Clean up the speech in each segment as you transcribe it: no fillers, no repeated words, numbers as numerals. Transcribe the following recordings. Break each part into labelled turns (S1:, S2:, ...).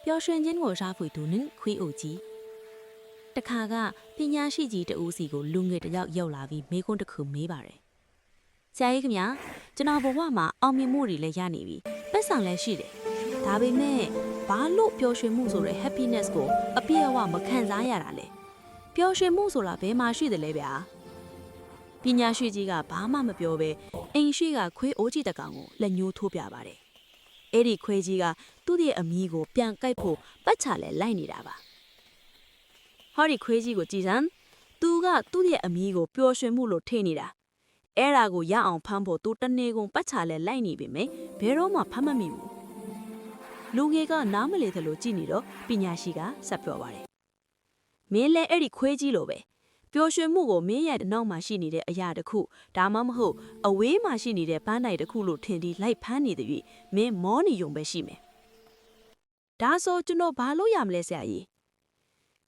S1: ပျော်ရွှင်ခြင်းကိုရှာဖွေသူနှင့်ခွေးအိုကြီးတခါကပညာရှိကြီးတဦးစီကိုလူငယ်တစ်ယောက်ရောက်လာပြီးမေးခွန်းတစ်ခုမေးပါတယ်ဆရာကြီးခင်ဗျာကျွန်တော်ဘဝမှာအောင်မြင်မှုတွေလည်းရနေပြီပတ်စံလည်းရှိတယ်ဒါပေမဲ့ဘာလို့ပျော်ရွှင်မှုဆိုတဲ့ happiness ကိုအပြည့်အဝမခံစားရတာလဲပျော်ရွှင်မှုဆိုတာဘယ်မှာရှိတယ်လဲဗျာပညာရှိကြီးကဘာမှမပြောဘဲအိမ်ရှိကခွေးအိုကြီးတစ်ကောင်ကိုလက်ညှိုးထိုးပြပါတယ်အဲ့ဒီခွေးကြီးကသူ့ရဲ့အမီးကိုပြန်ကိုက်ဖို့ပတ်ချလဲလိုက်နေတာပါဟောဒီခွေးကြီးကိုကြည်စမ်းသူကသူ့ရဲ့အမီးကိုပျော်ရွှင်မှုလို့ထင်နေတာအဲ့ဒါကိုရအောင်ဖမ်းဖို့သူတနေကုန်ပတ်ချလဲလိုက်နေပြီမေဘယ်တော့မှဖမ်းမမိဘူးလူငယ်ကနားမလည်သလိုကြည့်နေတော့ပညာရှိကဆက်ပြောပါတယ်မင်းလဲအဲ့ဒီခွေးကြီးလိုပဲပျော်ရွှင်မှုကိုမင်းရဲ့နောက်မှာရှိနေတဲ့အရာတစ်ခုဒါမှမဟုတ်အဝေးမှာရှိနေတဲ့ပန်းတိုင်တစ်ခုလို့ထင်ပြီးလိုက်ဖမ်းနေသည်မင်းမောနေုံပဲရှိမယ်ဒါဆိုကျွန်တော်ဘာလို့ရမလဲဆရာကြီး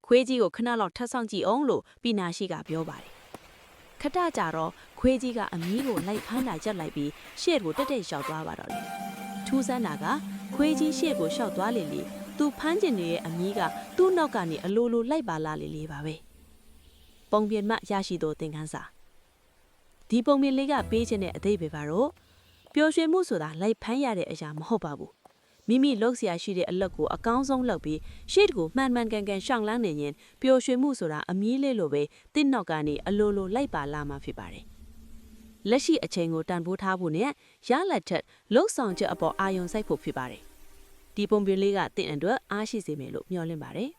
S1: ခွေးကြီးကိုခဏလောက်ထပ်ဆောင်ကြည့်အောင်လို့ပညာရှိကပြောပါတယ်ခဏကြာတော့ခွေးကြီးကအမီးကိုလိုက်ဖမ်းတာရက်လိုက်ပြီးရှေ့ကိုတက်တက်လျှောက်သွားပါတော့တယ်ထူးဆန်းတာကခွေးကြီးရှေ့ကိုလျှောက်သွားလေလေသူဖမ်းကျင်နေတဲ့အမီးကသူ့နောက်ကနေအလိုလိုလိုက်ပါလာလေလေပါပဲပုံပြင်မှရရှိသောသင်ခန်းစာဒီပုံပြင်လေးကပေးခြင်းတဲ့အဓိပ္ပာယ်ကတော့ပျော်ရွှင်မှုဆိုတာလိုက်ဖမ်းရတဲ့အရာမဟုတ်ပါဘူးမိမိလုပ်เสียရှိတဲ့အလုပ်ကိုအကောင်းဆုံးလုပ်ပြီးရှေ့ကိုမှန်မှန်ကန်ကန်ရှောင်လန်းနေရင်ပျော်ရွှင်မှုဆိုတာအမီးလေးလိုပဲတစ်နောက်ကနေအလိုလိုလိုက်ပါလာမှာဖြစ်ပါတယ်လက်ရှိအချိန်ကိုတန်ဖိုးထားဖို့နဲ့ရလက်ထက်လှုပ်ဆောင်ချက်အပေါ်အာရုံစိုက်ဖို့ဖြစ်ပါတယ်ဒီပုံပြင်လေးကတင့်အတွက်အားရှိစေမယ်လို့မျှော်လင့်ပါတယ်